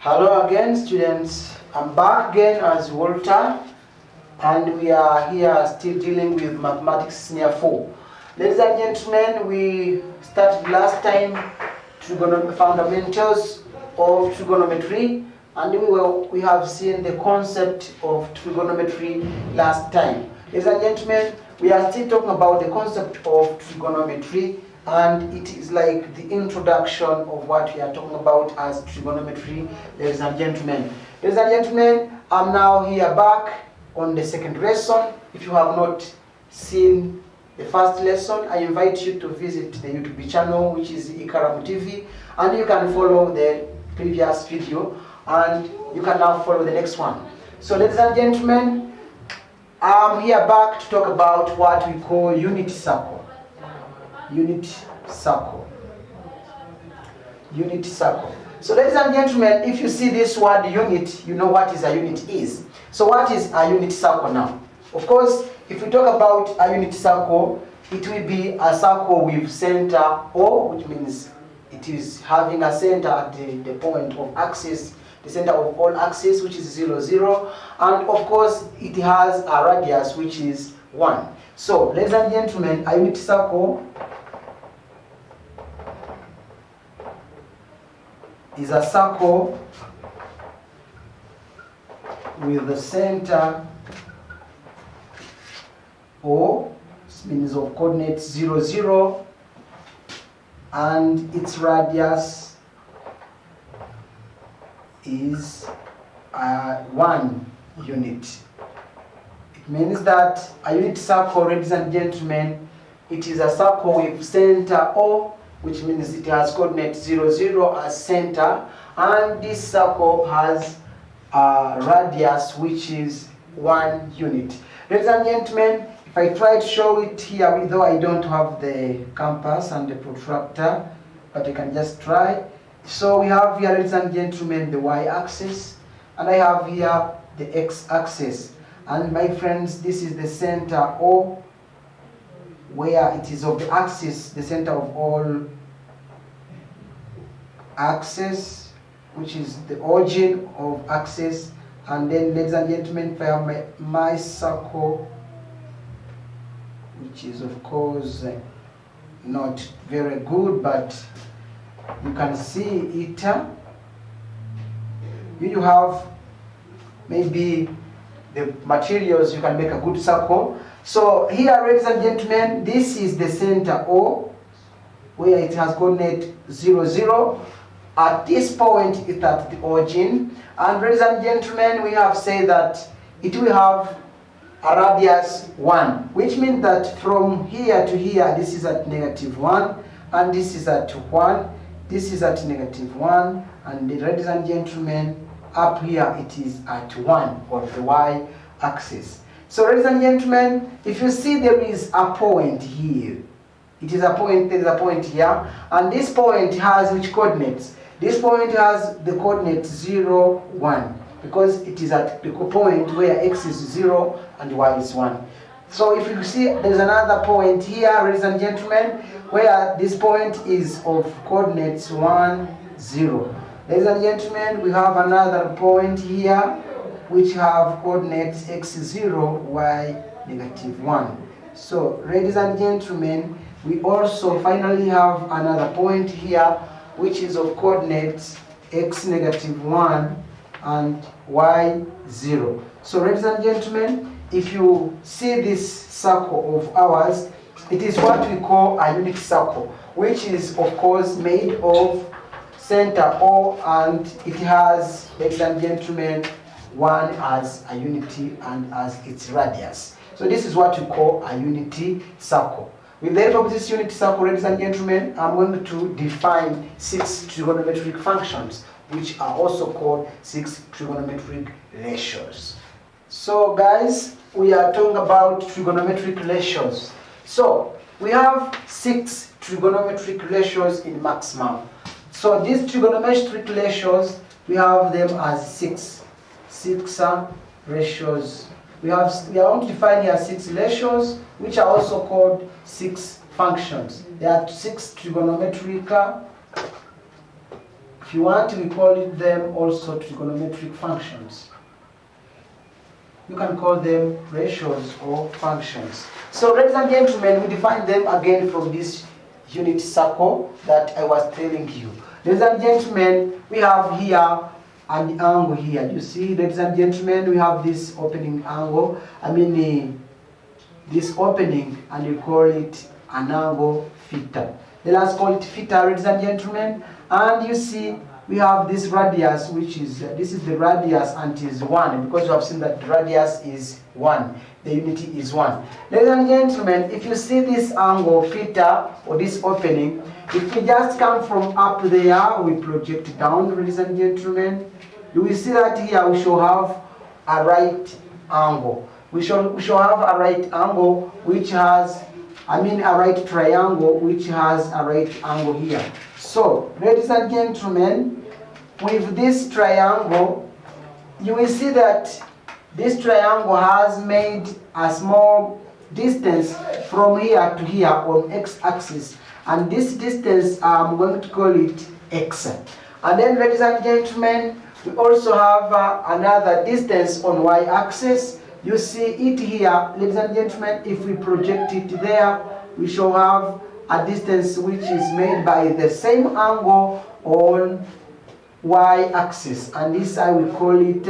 Hello again, students. I'm back again as Walter, and we are here still dealing with Mathematics S4. Ladies and gentlemen, we started last time fundamentals of trigonometry, and we have seen the concept of trigonometry last time. Ladies and gentlemen, we are still talking about the concept of trigonometry, and it is like the introduction of what we are talking about as trigonometry, ladies and gentlemen. Ladies and gentlemen, I'm now here back on the second lesson. If you have not seen the first lesson, I invite you to visit the YouTube channel, which is Ikaram TV, and you can follow the previous video, and you can now follow the next one. So ladies and gentlemen, I'm here back to talk about what we call unit circle. Unit circle. Unit circle. So ladies and gentlemen, if you see this word unit, you know what is a unit is. So what is a unit circle now? Of course, if we talk about a unit circle, it will be a circle with center O, which means it is having a center at the point of axis, the center of all axis, which is 0, 0. And of course, it has a radius, which is 1. So ladies and gentlemen, a unit circle is a circle with the center O, means of coordinates 0, 0, and its radius is 1 unit. It means that a unit circle, ladies and gentlemen, it is a circle with center O, which means it has coordinate 0, 0 as center, and this circle has a radius which is 1 unit. Ladies and gentlemen, if I try to show it here, though I don't have the compass and the protractor, but I can just try. So we have here, ladies and gentlemen, the y-axis, and I have here the x-axis. And my friends, this is the center O, where it is of the axis, the center of all axis, which is the origin of axis. And then, ladies and gentlemen, if I have my circle, which is of course not very good, but you can see it. You have maybe the materials, you can make a good circle. So here, ladies and gentlemen, this is the center O, where it has coordinate 0, 0. At this point, it's at the origin. And ladies and gentlemen, we have said that it will have a radius 1, which means that from here to here, this is at -1, and this is at 1, this is at -1, and ladies and gentlemen, up here it is at 1 on the y-axis. So ladies and gentlemen, if you see there is a point here, it is a point, there is a point here, and this point has which coordinates? This point has the coordinate 0, 1, because it is at the point where x is 0 and y is 1. So if you see there is another point here, ladies and gentlemen, where this point is of coordinates 1, 0. Ladies and gentlemen, we have another point here which have coordinates x0, y -1. So ladies and gentlemen, we also finally have another point here which is of coordinates x -1 and y 0. So ladies and gentlemen, if you see this circle of ours, it is what we call a unit circle, which is of course made of center O, and it has, ladies and gentlemen, 1 as a unity and as its radius. So this is what we call a unity circle. With the help of this unity circle, ladies and gentlemen, I'm going to define 6 trigonometric functions, which are also called 6 trigonometric ratios. So guys, we are talking about trigonometric ratios. So we have 6 trigonometric ratios in maximum. So these trigonometric ratios, we have them as 6 ratios. We are going to define here 6 ratios, which are also called 6 functions. There are 6 trigonometric If you want, we call them also trigonometric functions. You can call them ratios or functions. So ladies and gentlemen, we define them again from this unit circle that I was telling you. Ladies and gentlemen, we have here an angle here. You see, ladies and gentlemen, we have this opening angle. This opening, and we call it an angle theta. Let us call it theta, ladies and gentlemen. And you see, we have this radius, which is, this is the radius, and it is 1, because you have seen that the radius is 1. The unity is 1. Ladies and gentlemen, if you see this angle theta, or this opening, if we just come from up there, we project down, ladies and gentlemen, you will see that here we shall have a right angle. We shall have a right angle which has, a right triangle which has a right angle here. So, ladies and gentlemen, with this triangle, you will see that this triangle has made a small distance from here to here on x-axis, and this distance I'm going to call it x. And then, ladies and gentlemen, we also have another distance on y-axis. You see it here, ladies and gentlemen. If we project it there, we shall have a distance which is made by the same angle on y-axis, and this I will call it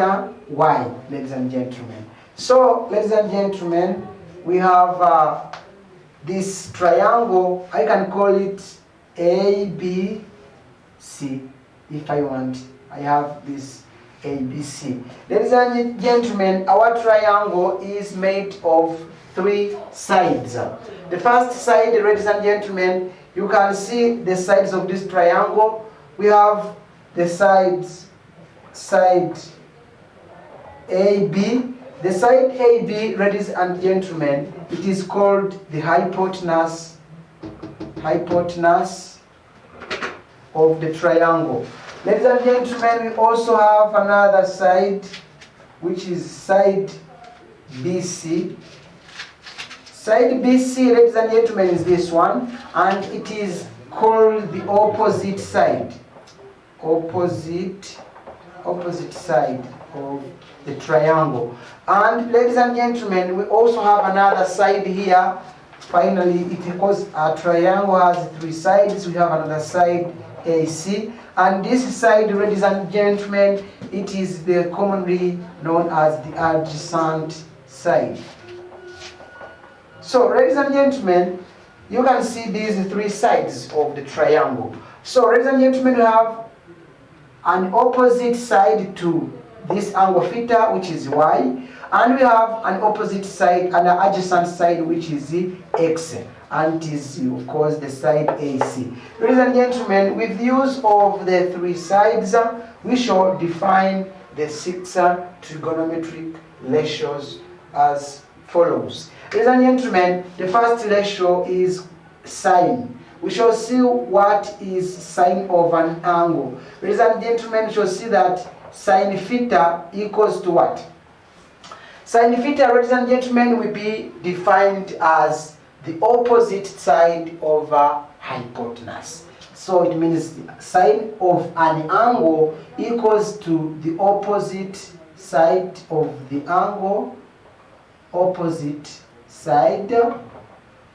y, ladies and gentlemen. So, ladies and gentlemen, we have this triangle. I can call it ABC if I want. I have this ABC. Ladies and gentlemen, our triangle is made of 3 sides. The first side, ladies and gentlemen, you can see the sides of this triangle. We have the side AB. The side AB, ladies and gentlemen, it is called the hypotenuse of the triangle. Ladies and gentlemen, we also have another side, which is side BC. Side BC, ladies and gentlemen, is this one, and it is called the opposite side. Opposite side of the triangle. And ladies and gentlemen, we also have another side here. Finally, because our triangle has 3 sides, we have another side AC. And this side, ladies and gentlemen, it is the commonly known as the adjacent side. So, ladies and gentlemen, you can see these 3 sides of the triangle. So, ladies and gentlemen, we have an opposite side to this angle theta, which is y, and we have an opposite side and an adjacent side, which is the x, and it is, of course, the side AC. Ladies and gentlemen, with the use of the 3 sides, we shall define the 6 trigonometric ratios as follows. Ladies and gentlemen, the first ratio is sine. We shall see what is sine of an angle. Ladies and gentlemen, we shall see that sine theta equals to what? Sine theta, ladies and gentlemen, will be defined as the opposite side of a hypotenuse. So it means sine of an angle equals to the opposite side of the angle, opposite side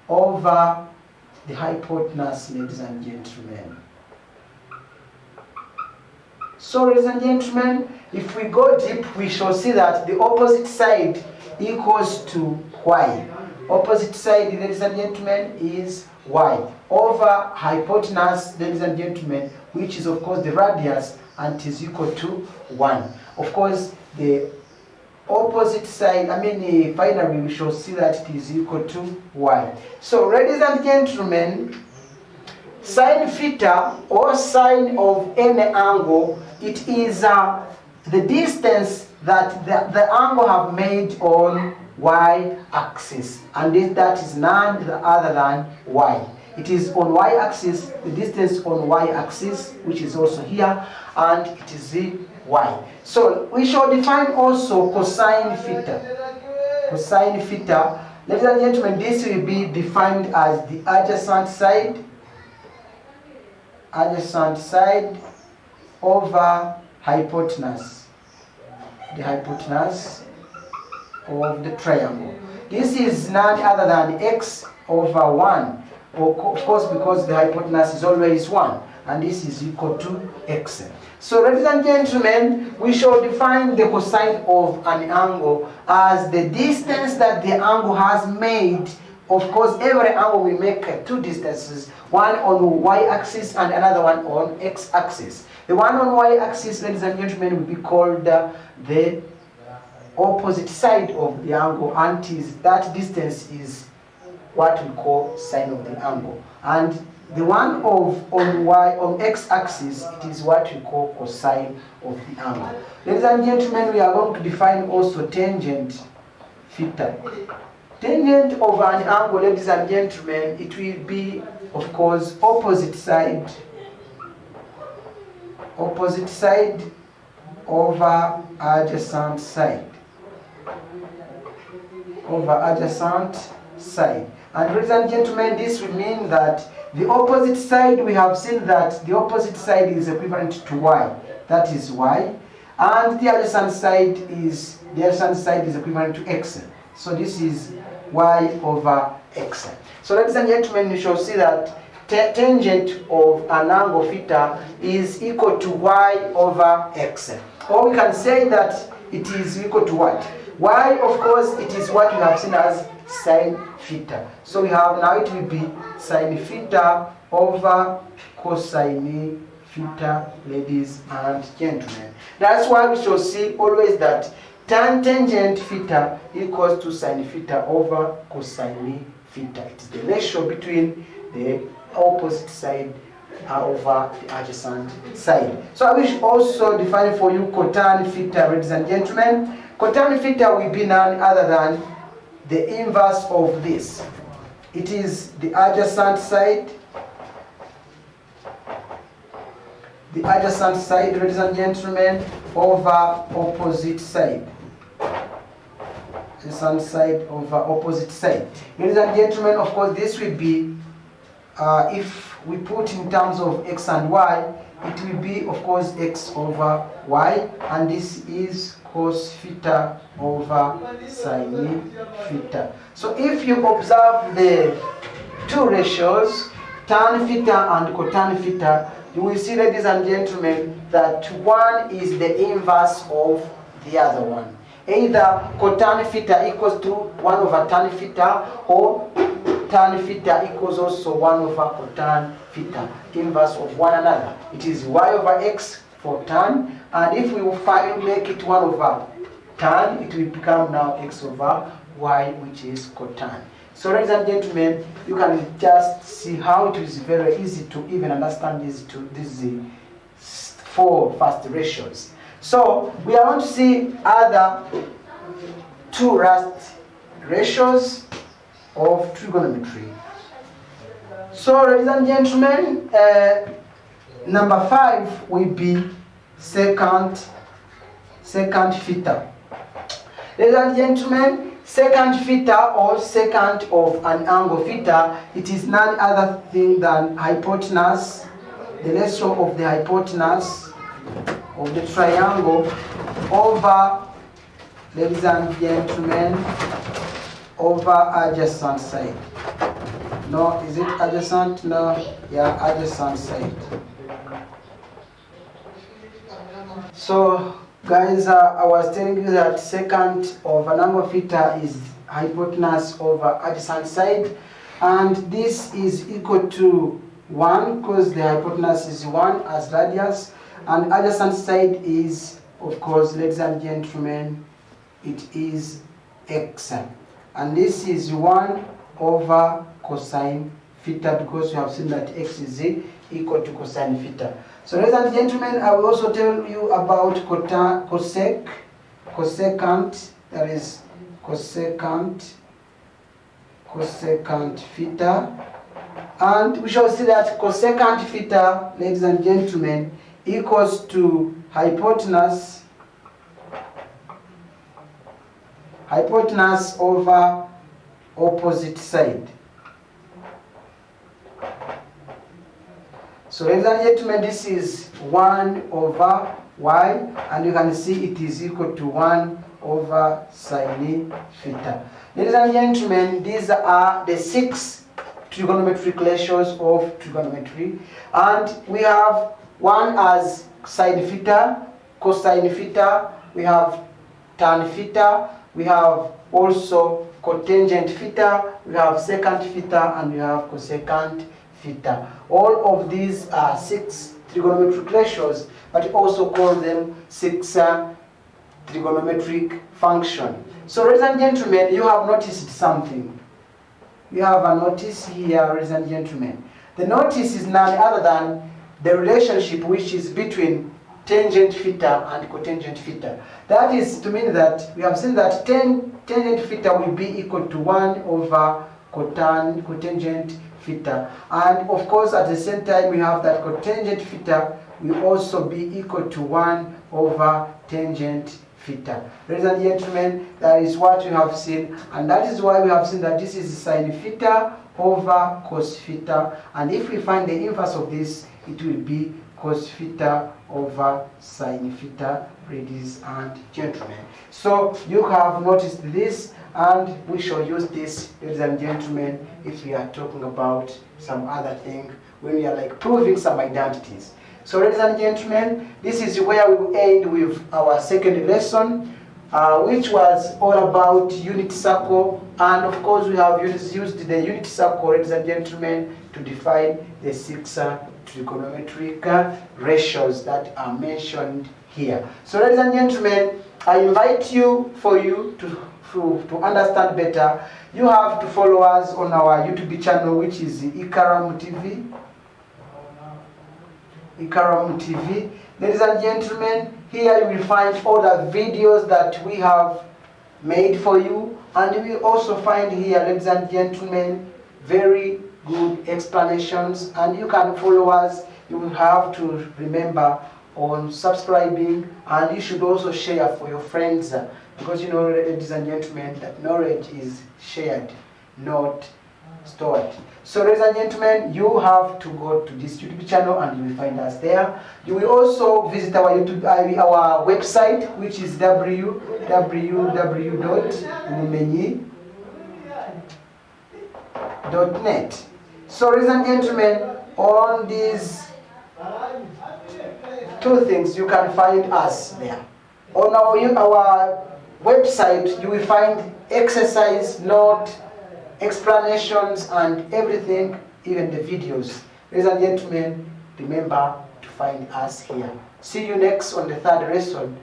over the hypotenuse, ladies and gentlemen. So, ladies and gentlemen, if we go deep, we shall see that the opposite side equals to y. Opposite side, ladies and gentlemen, is y over hypotenuse, ladies and gentlemen, which is of course the radius, and is equal to 1. Of course, the opposite side, finally we shall see that it is equal to y. So, ladies and gentlemen, sine theta, or sine of any angle, it is the distance that the angle have made on y-axis, and that is none other than y. It is on y-axis, the distance on y-axis, which is also here, and it is the y. So we shall define also cosine theta. Cosine theta, ladies and gentlemen, this will be defined as the adjacent side over hypotenuse. The hypotenuse of the triangle. This is none other than x over 1. Of course, because the hypotenuse is always 1, and this is equal to x. So, ladies and gentlemen, we shall define the cosine of an angle as the distance that the angle has made. Of course, every angle will make two distances, one on y-axis and another one on x-axis. The one on y-axis, ladies and gentlemen, will be called the opposite side of the angle, and that distance is what we call sine of the angle. And the one on x-axis, it is what we call cosine of the angle. Ladies and gentlemen, we are going to define also tangent theta. Tangent of an angle, ladies and gentlemen, it will be, of course, opposite side over adjacent side. And ladies and gentlemen, this will mean that the opposite side, we have seen that the opposite side is equivalent to y. That is y. And the adjacent side is equivalent to x. So this is y over x. So ladies and gentlemen, you shall see that tangent of an angle theta is equal to y over x. Or we can say that it is equal to what? Y, of course, it is what we have seen as sine theta. So we have now, it will be sine theta over cosine theta, ladies and gentlemen. That's why we shall see always that tangent theta equals to sine theta over cosine theta. It is the ratio between the opposite side over the adjacent side. So I will also define for you cotangent theta, ladies and gentlemen. Cotangent theta will be none other than the inverse of this. It is the adjacent side. The adjacent side, ladies and gentlemen, over opposite side. Adjacent side over opposite side. Ladies and gentlemen, of course, this will be, if we put in terms of x and y, it will be, of course, x over y, and this is cos theta over sine theta. So if you observe the two ratios, tan theta and cotangent theta, you will see, ladies and gentlemen, that one is the inverse of the other one. Either cotangent theta equals to 1 over tan theta, or tan theta equals also 1 over cotangent theta, inverse of one another. It is y over x for tan, and if we will make it 1 over tan, it will become now x over y, which is cotangent. So ladies and gentlemen, you can just see how it is very easy to even understand these four first ratios. So we are going to see other two last ratios of trigonometry. So ladies and gentlemen, number 5 will be secant theta. Ladies and gentlemen, secant theta, or secant of an angle theta, it is none other thing than hypotenuse, the ratio of the hypotenuse of the triangle over, ladies and gentlemen, over adjacent side. No, is it adjacent? No, yeah, adjacent side. So guys, I was telling you that secant of an angle theta is hypotenuse over adjacent side, and this is equal to 1 because the hypotenuse is 1 as radius, and adjacent side is, of course, ladies and gentlemen, it is x, and this is 1 over cosine theta, because you have seen that x is equal to cosine theta. So ladies and gentlemen, I will also tell you about cosecant, that is cosecant theta. And we shall see that cosecant theta, ladies and gentlemen, equals to hypotenuse over opposite side. So ladies and gentlemen, this is 1 over y, and you can see it is equal to 1 over sine theta. Ladies and gentlemen, these are the 6 trigonometric ratios of trigonometry, and we have one as sine theta, cosine theta, we have tan theta, we have also cotangent theta, we have secant theta, and we have cosecant theta. All of these are 6 trigonometric ratios, but we also call them 6 trigonometric functions. So ladies and gentlemen, you have noticed something. You have a notice here, ladies and gentlemen. The notice is none other than the relationship which is between tangent theta and cotangent theta. That is to mean that we have seen that tangent theta will be equal to 1 over cotangent theta. And of course, at the same time, we have that cotangent theta will also be equal to 1 over tangent theta. Ladies and gentlemen, that is what we have seen, and that is why we have seen that this is sine theta over cos theta, and if we find the inverse of this, it will be cos theta over sine theta, ladies and gentlemen. So you have noticed this, and we shall use this, ladies and gentlemen, if we are talking about some other thing, when we are like proving some identities. So ladies and gentlemen, this is where we will end with our second lesson, which was all about unit circle, and of course we have used the unit circle, ladies and gentlemen, to define the 6 trigonometric ratios that are mentioned here. So ladies and gentlemen, I invite you, for you to understand better, you have to follow us on our YouTube channel, which is Ikaram TV. Ikaram TV. Ladies and gentlemen, here you will find all the videos that we have made for you, and you will also find here, ladies and gentlemen, very good explanations, and you can follow us. You will have to remember on subscribing, and you should also share for your friends, because you know, ladies and gentlemen, that knowledge is shared, not stored. So ladies and gentlemen, you have to go to this YouTube channel and you will find us there. You will also visit our website, which is www.umenyi.net. So ladies and gentlemen, on these 2 things you can find us there. On our website you will find exercise, note, explanations, and everything, even the videos. Ladies and gentlemen, remember to find us here. See you next on the 3rd lesson.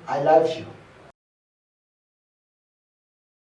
I love you.